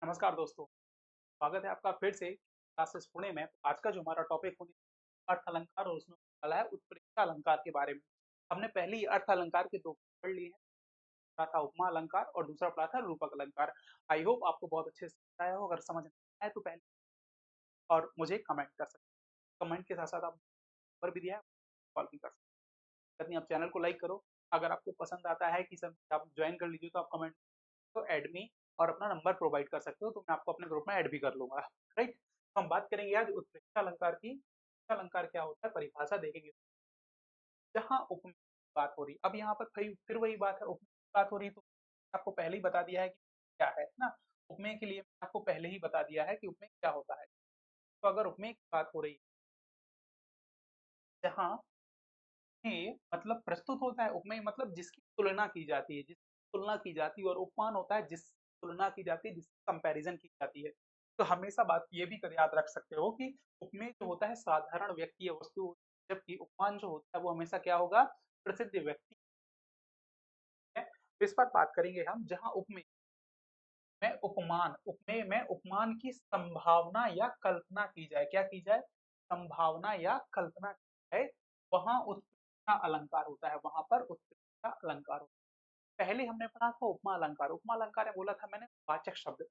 नमस्कार दोस्तों, स्वागत है आपका फिर से क्लासेस पुणे में। आज का जो हमारा टॉपिक होने अर्थ अलंकार और उसमें वाला है उत्प्रेक्षा अलंकार के बारे में। हमने पहले ही अर्थ अलंकार के दो पढ़ लिए हैं। पढ़ा था उपमा अलंकार और दूसरा पढ़ा था रूपक अलंकार। आई होप आपको बहुत अच्छे से आया हो। अगर समझ में आए तो पहले और मुझे कमेंट कर सकते हैं। कमेंट के साथ साथ आप नंबर भी दिया है, कॉल भी कर सकते हैं। यदि आप चैनल को लाइक करो। अगर आपको पसंद आता है कि सर आप ज्वाइन कर लीजिए तो आप कमेंट तो ऐड मी और अपना नंबर प्रोवाइड कर सकते हो, तो मैं आपको अपने ग्रुप में ऐड भी कर लूंगा। राइट, तो हम बात करेंगे आज उत्प्रेक्षा अलंकार की। उत्प्रेक्षा अलंकार क्या होता है, परिभाषा देखेंगे। जहाँ उपमेय की बात हो रही, अब यहाँ पर फिर वही बात है, उपमेय की बात हो रही तो आपको पहले ही बता दिया है कि क्या है ना। उपमेय के लिए मैंने आपको पहले ही बता दिया है कि उपमेय क्या होता है। तो अगर उपमेय की बात हो रही है, जहाँ उपमेय मतलब प्रस्तुत होता है, उपमेय मतलब जिसकी तुलना की जाती है, जिसकी तुलना की जाती है, और उपमान होता है जिसकी तुलना की जाती है, जिसकी कंपैरिजन की जाती है। तो हमेशा बात ये भी याद रख सकते हो कि उपमेय जो होता है साधारण व्यक्ति या वस्तु, जबकि उपमान जो होता है वो हमेशा क्या होगा, प्रसिद्ध व्यक्ति है। तो इस पर बात करेंगे हम, जहां उपमेय में उपमान, उपमेय में उपमान की संभावना या कल्पना की जाए, क्या की जाए, संभावना या कल्पना की जाए, वहां उत्प्रेक्षा अलंकार होता है, वहां पर उत्प्रेक्षा अलंकार होता है। पहले हमने पढ़ा था उपमा अलंकार। उपमा अलंकार में बोला था मैंने वाचक शब्द,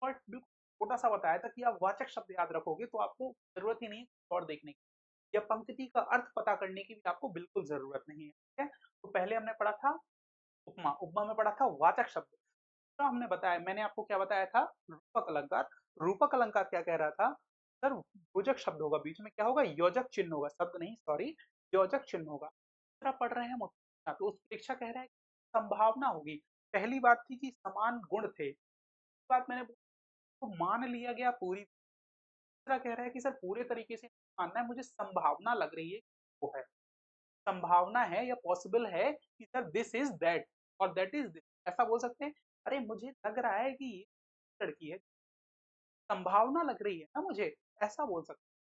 और बिल्कुल छोटा सा बताया था कि आप वाचक शब्द याद रखोगे तो आपको जरूरत ही नहीं और देखने की, या पंक्ति का अर्थ पता करने की भी आपको बिल्कुल जरूरत नहीं है। ठीक है, तो पहले हमने पढ़ा था उपमा, उपमा में पढ़ा था वाचक शब्द। तो हमने बताया, मैंने आपको क्या बताया था, रूपक अलंकार। रूपक अलंकार क्या कह रहा था, सर योजक शब्द होगा, बीच में क्या होगा, योजक चिन्ह होगा, शब्द नहीं सॉरी, योजक चिन्ह होगा। दूसरा पढ़ रहे हैं हम उत्प्रेक्षा, तो उत्प्रेक्षा कह रहा है संभावना होगी। पहली बात थी कि समान गुण थे, बात मैंने तो मान लिया गया पूरी। दूसरा कह रहा है कि सर पूरे तरीके से मानना है, मुझे संभावना लग रही है वो है, संभावना है या पॉसिबल है कि सर दिस इज दैट और दैट इज दिस, ऐसा बोल सकते हैं। अरे मुझे लग रहा है कि ये लड़की है, संभावना लग रही है ना मुझे, ऐसा बोल सकते हैं।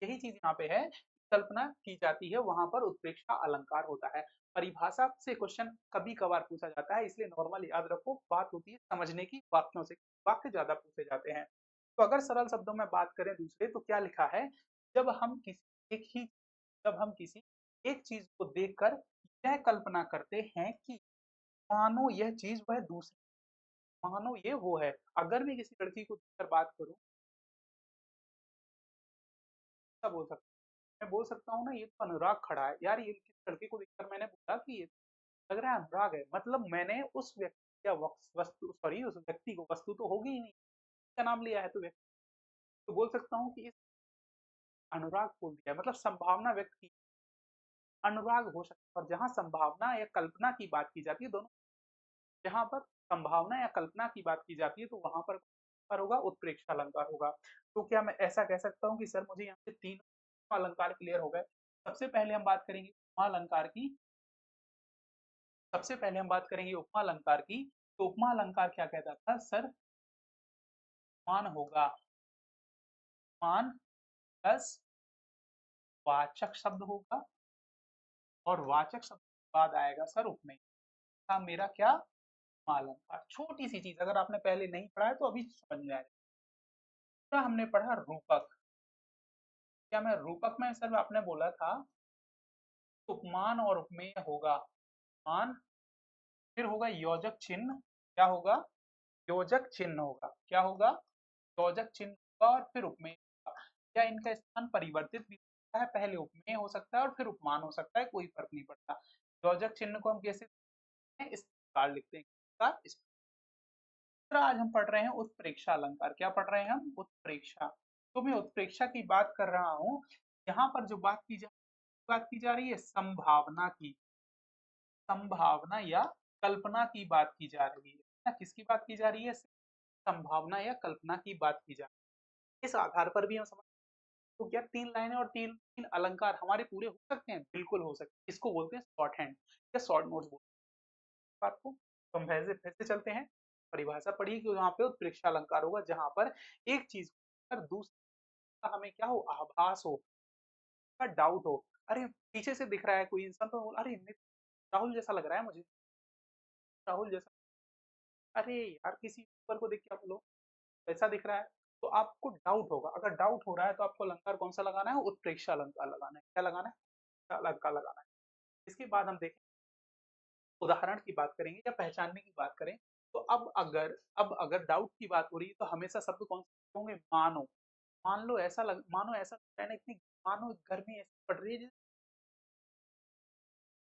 यही चीज यहाँ पे है, कल्पना की जाती है, वहां पर उत्प्रेक्षा अलंकार होता है। परिभाषा से क्वेश्चन कभी कभार पूछा जाता है, इसलिए नॉर्मल याद रखो, बात होती है समझने की, वाक्यों से वाक्य ज्यादा पूछे जाते हैं। तो अगर सरल शब्दों में बात करें दूसरे, तो क्या लिखा है, जब हम किसी एक ही जब हम किसी एक चीज को देखकर यह कल्पना करते हैं कि मानो यह चीज वह दूसरी, मानो ये वो है। अगर मैं किसी लड़की को देखकर बात करूं, क्या बोल सकता हूं? मैं बोल सकता हूँ ना, ये तो अनुराग खड़ा है यार, ये किस लड़के को देखकर मैंने बोला कि ये लग रहा है अनुराग है, मतलब मैंने उस व्यक्ति या वस्तु सॉरी उस व्यक्ति को, वस्तु तो होगी ही नहीं, का नाम लिया है तो व्यक्ति, तो बोल सकता हूँ कि इस अनुराग बोल दिया, मतलब संभावना व्यक्त की, अनुराग हो सकता है। और जहाँ संभावना या कल्पना की बात की जाती है, दोनों, जहाँ पर संभावना या कल्पना की बात की जाती है तो वहां पर होगा उत्प्रेक्षा अलंकार होगा। तो क्या मैं ऐसा कह सकता हूँ कि सर मुझे यहाँ से तीन अलंकार क्लियर हो गए। सबसे पहले हम बात करेंगे उपमा अलंकार की। सबसे पहले हम बात करेंगे उपमा अलंकार की। तो उपमा अलंकार क्या कहता था सर, मान होगा, मान प्लस वाचक शब्द होगा, और वाचक शब्द के बाद आएगा सर उपमेय। था मेरा क्या, उपमा अलंकार। छोटी सी चीज, अगर आपने पहले नहीं पढ़ा है तो अभी समझ में आएगा। दूसरा हमने पढ़ा रूपक। क्या मैं रूपक में सर आपने बोला था उपमान और उपमेय होगा, मान, फिर होगा योजक चिन्ह, क्या होगा, योजक चिन्ह होगा, क्या होगा, योजक चिन्ह होगा, और फिर उपमेय होगा। क्या इनका स्थान परिवर्तित भी हो सकता है, पहले उपमेय हो सकता है और फिर उपमान हो सकता है, कोई फर्क नहीं पड़ता। योजक चिन्ह को हम कैसे लिखते हैं, इस प्रकार लिखते हैं, इस प्रकार। आज हम पढ़ रहे हैं उत्प्रेक्षा अलंकार। क्या पढ़ रहे हैं हम, उत्प्रेक्षा। तो मैं उत्प्रेक्षा की बात कर रहा हूँ। यहाँ पर जो बात की जा रही है संभावना की, संभावना या कल्पना की बात की जा रही है ना, किसकी बात की जा रही है, संभावना या कल्पना की बात की जा रही है। इस आधार पर भी हम समझ, तो क्या तीन लाइनें और तीन तीन अलंकार हमारे पूरे हो सकते हैं, बिल्कुल हो सकते हैं। इसको बोलते हैं शॉर्ट हैंड या शॉर्ट नोट्स बोलते हैं बात को। तो हम वैसे फिर से चलते हैं, परिभाषा पढ़िए कि यहाँ पे उत्प्रेक्षा अलंकार होगा जहां पर एक चीज पर दूसरा हमें क्या हो, आभास हो, डाउट हो। अरे पीछे से दिख रहा है कोई इंसान तो अरे राहुल जैसा लग रहा है मुझे, राहुल जैसा, अरे यार किसी ऊपर को देख के आप लोग ऐसा दिख रहा है, तो आपको डाउट होगा। अगर डाउट हो रहा है तो आपको अलंकार कौन सा लगाना है? उत्प्रेक्षा अलंकार लगाना है। क्या लगाना है? अलंकार लगाना है। इसके बाद हम देखें, उदाहरण की बात करेंगे या पहचानने की बात करें, तो अब अगर डाउट की बात हो रही है तो हमेशा शब्द कौन से होंगे? मानो। मानो ऐसा लगता है ना, इतनी मानो गर्मी ऐसी पड़ रही है जैसे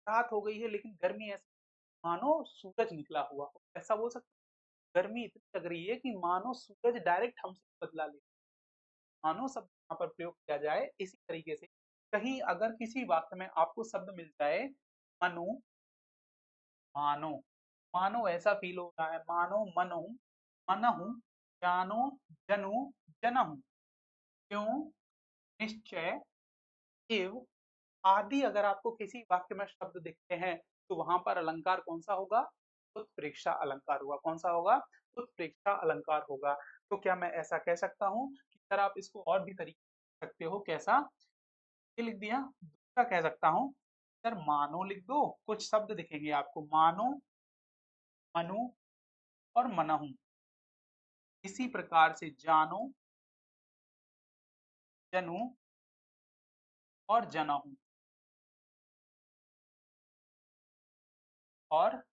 रात हो गई है लेकिन गर्मी ऐसी, मानो सूरज निकला हुआ हो, ऐसा बोल सकते हैं। गर्मी इतनी लग रही है कि मानो सूरज डायरेक्ट हमसे बदला ले। मानो शब्द यहाँ पर प्रयोग किया जाए। इसी तरीके से कहीं अगर किसी वाक्य में आपको शब्द मिल जाए मनु, मानो, मानो ऐसा फील हो रहा है, मानो मनो, मनहु, जानो, जनु, जनहु, क्यों, निश्चय, एव आदि अगर आपको किसी वाक्य में शब्द दिखते हैं तो वहां पर अलंकार कौन सा होगा? उत्प्रेक्षा अलंकार होगा। कौन सा होगा? उत्प्रेक्षा अलंकार होगा। तो क्या मैं ऐसा कह सकता हूँ कि सर आप इसको और भी तरीके से लिख सकते हो? कैसा? ये लिख दिया। दूसरा कह सकता हूँ सर मानो लिख दो, कुछ शब्द दिखेंगे आपको, मानो, मनु और मनहु। इसी प्रकार से जानो, जनु और जनहु और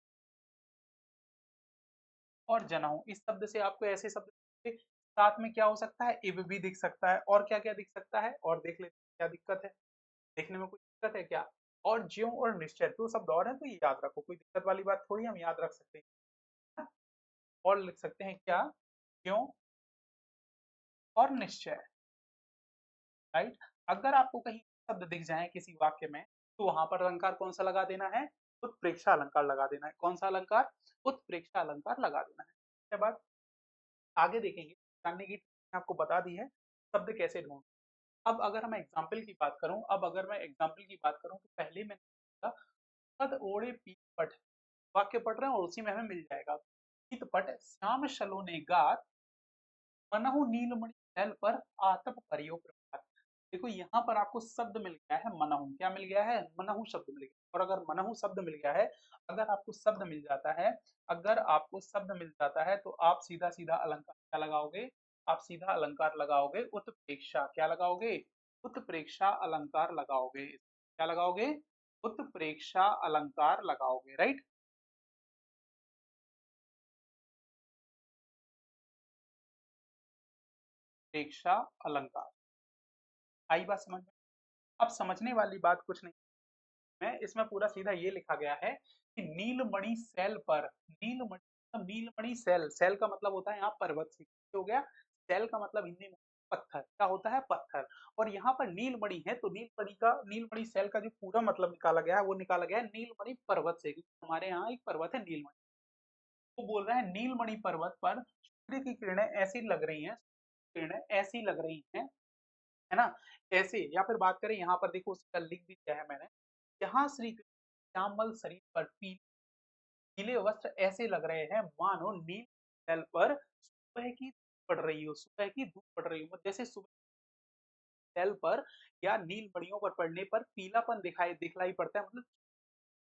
जनहु। इस शब्द से आपको ऐसे शब्द दिखेंगे। साथ में क्या हो सकता है? इव भी दिख सकता है। और क्या क्या दिख सकता है? और देख लेते हैं क्या दिक्कत है। देखने में कोई दिक्कत है क्या? और ज्यों और निश्चय, दो शब्द और है तो ये याद रखो, कोई दिक्कत वाली बात थोड़ी, हम याद रख सकते हैं। और लिख सकते हैं क्या? ज्यों और निश्चय। राइट। अगर आपको कहीं शब्द दिख जाए किसी वाक्य में तो वहां पर अलंकार कौन सा लगा देना है? उत्प्रेक्षा अलंकार लगा देना है। कौन सा अलंकार? उत्प्रेक्षा अलंकार लगा देना है। उसके बाद आगे देखेंगे, जानने की आपको बता दी है शब्द कैसे ढूंढ। अब अगर मैं एग्जाम्पल की बात करूं, तो पहले मैंने पद ओढ़े पीत पट, वाक्य पढ़ रहे हैं और उसी में हमें मिल जाएगा। पीत पट श्याम सलोने गात, मनहु नीलमणि तैल पर आतप परियो प्रभात। देखो यहाँ पर आपको शब्द मिल गया है मनहु। क्या मिल गया है? मनहु शब्द मिल गया। और अगर मनहु शब्द मिल गया है, अगर आपको शब्द मिल जाता है, तो आप सीधा सीधा अलंकार क्या लगाओगे? आप सीधा अलंकार लगाओगे उत्प्रेक्षा। क्या लगाओगे? उत्प्रेक्षा अलंकार लगाओगे। क्या लगाओगे? उत्प्रेक्षा अलंकार लगाओगे। राइट। प्रेक्षा अलंकार। आई बात समझ में? अब समझने वाली बात कुछ नहीं है, इसमें पूरा सीधा ये लिखा गया है कि नीलमणि सैल पर, नीलमणि मतलब नीलमणि सैल, सैल का मतलब होता है यहाँ पर्वत से हो गया। सैल का मतलब हिंदी में पत्थर, क्या होता है? पत्थर। और यहाँ पर नीलमणि है तो नीलमणि सैल का जो पूरा मतलब निकाला गया है वो निकाला गया है नीलमणि पर्वत से, क्योंकि हमारे यहाँ एक पर्वत है नीलमणि। वो बोल रहा है नीलमणि पर्वत पर सूर्य की किरणें ऐसी लग रही हैं, किरणें ऐसी लग रही हैं, है ना, ऐसे। या फिर बात करें यहाँ पर, देखो उसका लिख भी दिया है मैंने, यहाँ श्री कृष्ण श्यामल शरीर पर पीले वस्त्र ऐसे लग रहे हैं मानो नील जल पर सुबह की पड़ रही हो, सुबह की धूप पड़ रही हो। जैसे सुबह जल पर या नील मणियों पर पड़ने पर पीलापन दिखलाई पड़ता है, मतलब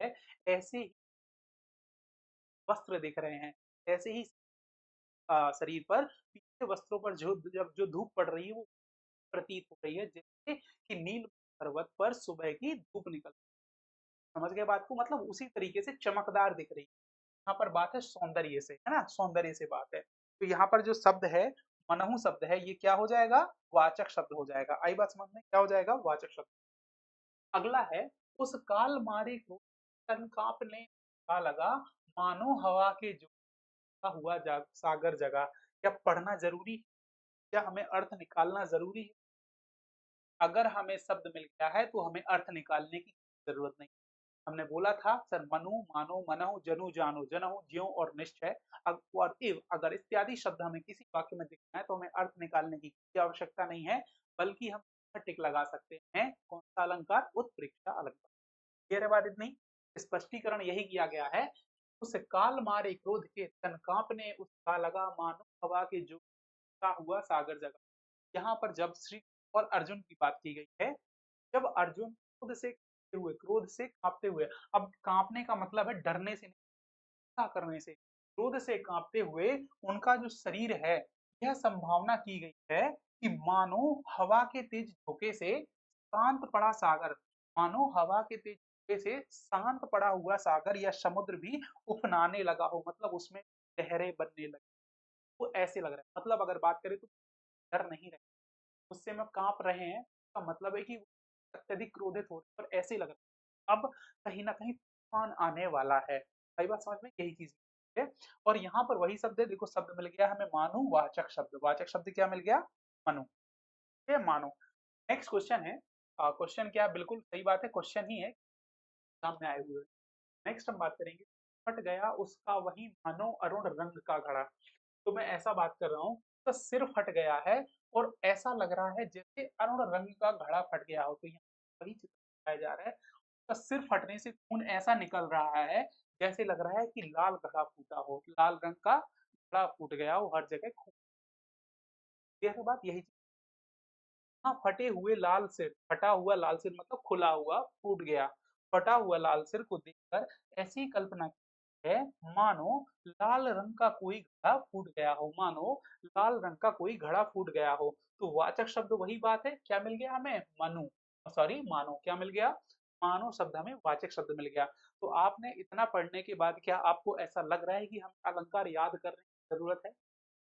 है, ऐसे ही वस्त्र दिख रहे हैं, ऐसे ही शरीर पर पीले वस्त्रों पर जब जो धूप पड़ रही है वो प्रतीत हो रही है, जैसे कि नील पर्वत पर सुबह की धूप निकल। समझ गए बात को? मतलब उसी तरीके से चमकदार दिख रही है। यहाँ पर बात है सौंदर्य से, है ना, सौंदर्य से बात है। तो यहाँ पर जो शब्द है मनहु शब्द है, ये क्या हो जाएगा? वाचक शब्द हो जाएगा। आई बात समझ में? क्या हो जाएगा? वाचक शब्द। अगला है, उस काल मारे को तन कांपने का लगा, मानो हवा के झोंका हुआ सागर जगा। क्या पढ़ना जरूरी है? क्या हमें अर्थ निकालना जरूरी है? अगर हमें शब्द मिल गया है तो हमें अर्थ निकालने की जरूरत नहीं। हमने बोला था सर मनु, मानो, मनहु, जनु, जानो, जनहु, ज्यों और निश्चय और इव अगर इत्यादि शब्द हमें किसी वाक्य में दिखना है तो हमें अर्थ निकालने की कोई आवश्यकता नहीं है, बल्कि हम टिक लगा सकते हैं। कौन सा अलंकार? उत्प्रेक्षा अलंकार। क्लियर है बात इतनी? स्पष्टीकरण यही किया गया है, उस काल मारे क्रोध के तन कांपने उसका लगा, मानो हवा के झोंका हुआ सागर जगा। यहाँ पर जब श्री और अर्जुन की बात की गई है, जब अर्जुन क्रोध से कांपते हुए, अब कांपने का मतलब है डरने से नहीं, करने से, क्रोध से कांपते हुए उनका जो शरीर है यह संभावना की गई है कि मानो हवा के तेज झोंके से शांत पड़ा सागर, मानो हवा के तेज झोंके से शांत पड़ा हुआ सागर या समुद्र भी उफनाने लगा हो, मतलब उसमें लहरें बनने लगी। वो ऐसे लग रहा है, मतलब अगर बात करें तो डर नहीं रहे, गुस्से में कांप रहे हैं, का मतलब है कि वो अत्यधिक क्रोधित हो रहे हैं और ऐसे लग रहा है अब कहीं ना कहीं तूफान आने वाला है। सही बात समझ में, यही चीज है। और यहाँ पर वही शब्द है, देखो शब्द मिल गया हमें मानो, वाचक शब्द क्या मिल गया, मनु, ये मानो। नेक्स्ट क्वेश्चन है, क्वेश्चन क्या है, बिल्कुल सही बात है, क्वेश्चन ही है सामने आए हुए। नेक्स्ट हम बात करेंगे, फट गया उसका वही मानो अरुण रंग का घड़ा। तो मैं ऐसा बात कर रहा हूँ, तो सिर फट गया है और ऐसा लग रहा है जैसे अरुण रंग का घड़ा फट गया हो। तो यहाँ वही चित्र दिखाया जा रहा है, तो सिर फटने से खून ऐसा निकल रहा है जैसे लग रहा है कि लाल घड़ा फूटा हो, लाल रंग का घड़ा फूट गया हो, हर जगह खून। यह बात यही, हाँ, फटे हुए लाल सिर, फटा हुआ लाल सिर मतलब खुला हुआ, फूट गया, फटा हुआ लाल सिर को देखकर ऐसी कल्पना की है मानो लाल रंग का कोई घड़ा फूट गया हो, मानो लाल रंग का कोई घड़ा फूट गया हो। तो वाचक शब्द वही बात है, क्या मिल गया हमें, मनु, सॉरी मानो, क्या मिल गया, मानो शब्द हमें वाचक शब्द मिल गया। तो आपने इतना पढ़ने के बाद क्या आपको ऐसा लग रहा है कि हम अलंकार याद करने की जरूरत है,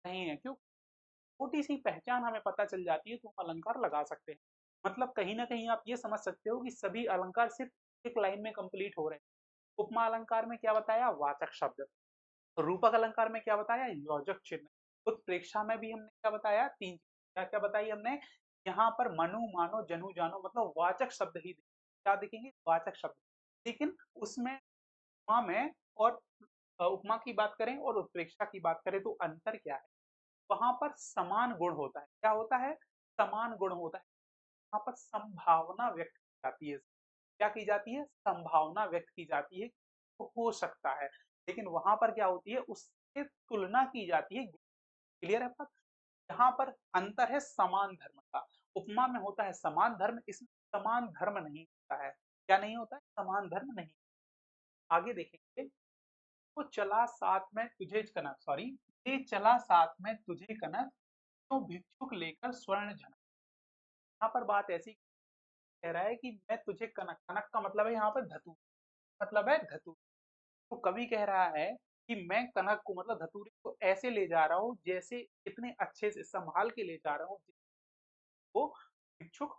नहीं है, क्यों, छोटी सी पहचान हमें पता चल जाती है तो हम अलंकार लगा सकते हैं। मतलब कहीं ना कहीं आप ये समझ सकते हो कि सभी अलंकार सिर्फ एक लाइन में कंप्लीट हो रहे हैं। उपमा अलंकार में क्या बताया, वाचक शब्द, रूपक अलंकार में क्या बताया, योजक चिन्ह, उत्प्रेक्षा में भी हमने क्या बताया, तीन क्या क्या बताई हमने, यहाँ पर मनु मानो जनु जानो मतलब वाचक शब्द ही क्या दिखेंगे, वाचक शब्द। लेकिन उसमें उपमा में और उपमा की बात करें और उत्प्रेक्षा की बात करें तो अंतर क्या है, वहां पर समान गुण होता है, क्या होता है, समान गुण होता है। वहां पर संभावना व्यक्त की जाती है, क्या की जाती है, संभावना व्यक्त की जाती है, तो हो सकता है। लेकिन वहां पर क्या होती है, उससे तुलना की जाती है। क्लियर है बात, यहाँ पर अंतर है समान धर्म का, उपमा में होता है समान धर्म, इसमें समान धर्म नहीं होता है, क्या नहीं होता है, समान धर्म नहीं। आगे देखेंगे, तो चला साथ में तुझे कनक, सॉरी, ये चला साथ में तुझे कनक, तो भिक्षुक लेकर स्वर्ण झनक। यहाँ पर बात ऐसी कह रहा है कि मैं तुझे कनक, कनक का मतलब है यहाँ पर धतूर, मतलब है धतूर। तो कवि कह रहा है कि मैं कनक को मतलब धतूरे को ऐसे ले जा रहा हूँ जैसे इतने अच्छे से संभाल के ले जा रहा हूँ, वो भिक्षुक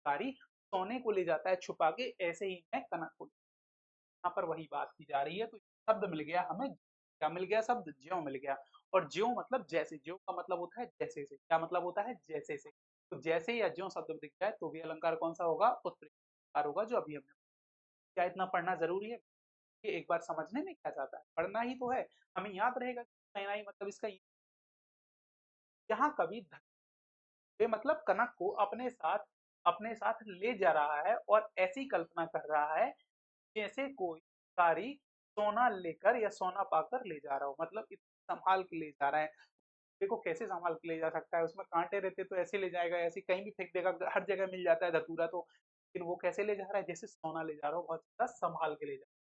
कारी सोने को ले जाता है छुपा के, ऐसे ही मैं कनक को, यहाँ पर वही बात की जा रही है। तो शब्द मिल गया हमें, क्या मिल गया, शब्द ज्यों मिल गया। और ज्यों मतलब जैसे, ज्यों का मतलब होता है जैसे से, क्या मतलब होता है, जैसे से। तो जैसे या ज्यों शब्द दिख जाए तो भी अलंकार कौन सा होगा, उत्प्रेरक अलंकार होगा, जो अभी हमने, क्या इतना पढ़ना जरूरी है, कि एक बार समझने में क्या जाता है, पढ़ना ही तो है, हमें याद रहेगा कि नहीं मतलब इसका यहाँ कवि धत्ते मतलब कनक को अपने साथ ले जा रहा है और ऐसी कल्पना कर रहा है जैसे कोई कारी सोना लेकर या सोना पाकर ले जा रहा हो, मतलब इतना संभाल के ले जा रहा है। देखो कैसे संभाल के ले जा सकता है, उसमें कांटे रहते तो ऐसे ले जाएगा, ऐसे कहीं भी फेंक देगा, हर जगह मिल जाता है धतूरा तो, लेकिन वो कैसे ले जा रहा है, जैसे सोना ले जा रहा हो, बहुत ज्यादा संभाल के ले जा रहा है।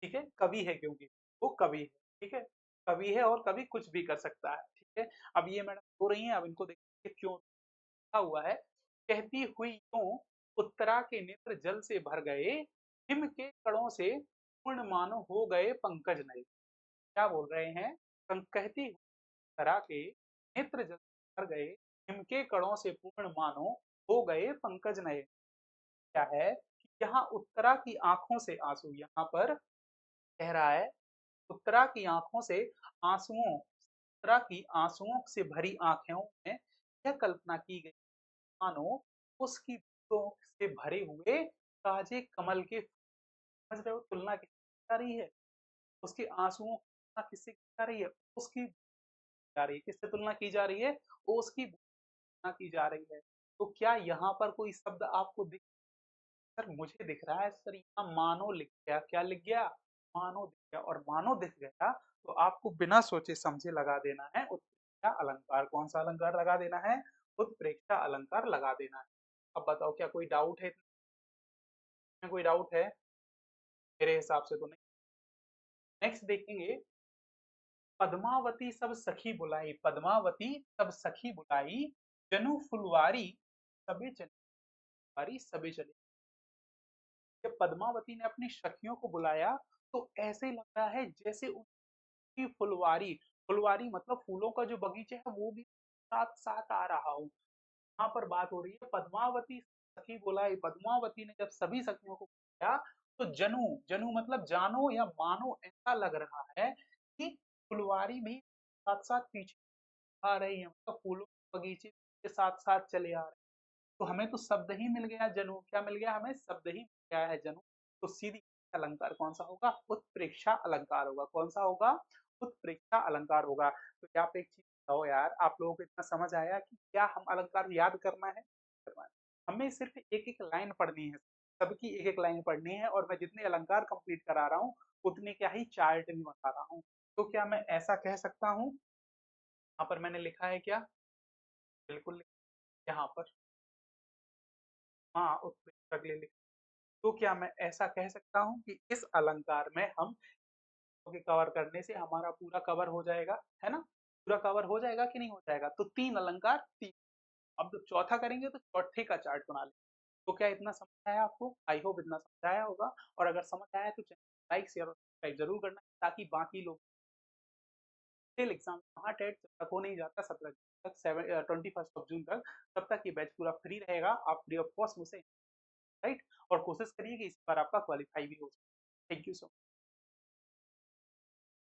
ठीक है, कवि है क्योंकि वो कवि है, ठीक है, कवि है और कवि कुछ भी कर सकता है। ठीक है, अब ये मैडम हो रही है, अब इनको देखिए क्यों लिखा हुआ है, कहती हुई यूं उत्तरा के नेत्र जल से भर गए, हिम के कणों से पूर्ण मानो हो गए पंकज नए। क्या बोल रहे हैं, कहती हुई उत्तरा के नेत्र जल से भर गए, हिम के कणों से पूर्ण मानो हो गए पंकज नए। क्या है कि यहाँ उत्तरा की आंखों से आंसू, यहाँ पर कह रहा है उत्तरा की आंखों से आंसुओं, उत्तरा की आंसुओं से भरी आंखों में यह कल्पना की गई मानो उसकी बूंदों से भरे हुए ताजे कमल के, समझ रहे हो तुलना किससे जा रही है, उसके आंसुओं की तुलना किससे की जा रही है, उसकी जा रही है, किससे तुलना की जा रही है, उसकी तुलना की जा रही है। तो क्या यहाँ पर कोई शब्द आपको दिख, सर मुझे दिख रहा है सर, यहाँ मानो लिख गया, क्या लिख गया, मानो दिख गया, और मानो दिख गया तो आपको बिना सोचे समझे लगा देना है उत्प्रेक्षा अलंकार, कौन सा अलंकार लगा देना है, उत्प्रेक्षा अलंकार लगा देना है। अब बताओ क्या कोई डाउट है, इसमें कोई डाउट है, मेरे हिसाब से तो नहीं। नेक्स्ट देखेंगे, पद्मावती सब सखी बुलाई, पद्मावती सब सखी बुलाई, जनु फुलवारी सबे चले, फुलवारी सबे चले। जब पद्मावती ने अपनी सखियों को बुलाया तो ऐसे लग रहा है जैसे उनकी फुलवारी, फुलवारी मतलब फूलों का जो बगीचा है वो भी साथ साथ आ रहा हो। यहाँ पर बात हो रही है पद्मावती सखी बुलाई, पद्मावती ने जब सभी सखियों को बुलाया तो जनु, जनु मतलब जानो या मानो, ऐसा लग रहा है कि फुलवारी भी साथ साथ पीछे आ रही है, मतलब फूलों के बगीचे के साथ साथ चले आ रहे हैं। तो हमें तो शब्द ही मिल गया जनु, क्या मिल गया हमें, शब्द ही मिल गया है जनु। तो सीधी अलंकार कौन सा होगा, उत्प्रेक्षा अलंकार होगा। कौन सा होगा, उत्प्रेक्षा अलंकार होगा। तो क्या आप एक चीज बताओ यार, आप लोगों को इतना समझ आया कि क्या हम अलंकार याद करना है, करना है, हमें सिर्फ एक एक लाइन पढ़नी है, सबकी एक एक लाइन पढ़नी है, और मैं जितने अलंकार कंप्लीट करा रहा हूँ उतने क्या ही चार्ट भी बता रहा हूँ। तो क्या मैं ऐसा कह सकता हूँ, यहाँ पर मैंने लिखा है क्या, बिल्कुल यहाँ पर, हाँ उत्प्रेक्षा के लिए लिखा। तो क्या मैं ऐसा कह सकता हूँ कि इस अलंकार में हम के कवर करने से हमारा पूरा कवर हो जाएगा, है ना, पूरा कवर हो जाएगा कि नहीं हो जाएगा। तो तीन अलंकार, तीन। अब जब चौथा करेंगे तो चौथे का चार्ट बना लेंगे। तो क्या इतना समझ आया आपको, आई होप इतना समझ आया होगा। और अगर समझ आया तो चैनल लाइक शेयर और सब्सक्राइब जरूर करना, ताकि बाकी लोग टेल एग्जाम वहाँ टेट जब तक हो नहीं जाता 17 जून तक, 21 जून तक, तब तक ये बैच पूरा फ्री रहेगा, आप फ्री ऑफ कॉस्ट मुझसे, राइट। और कोशिश करिए कि इस बार आपका क्वालिफाई भी हो। Thank you so much.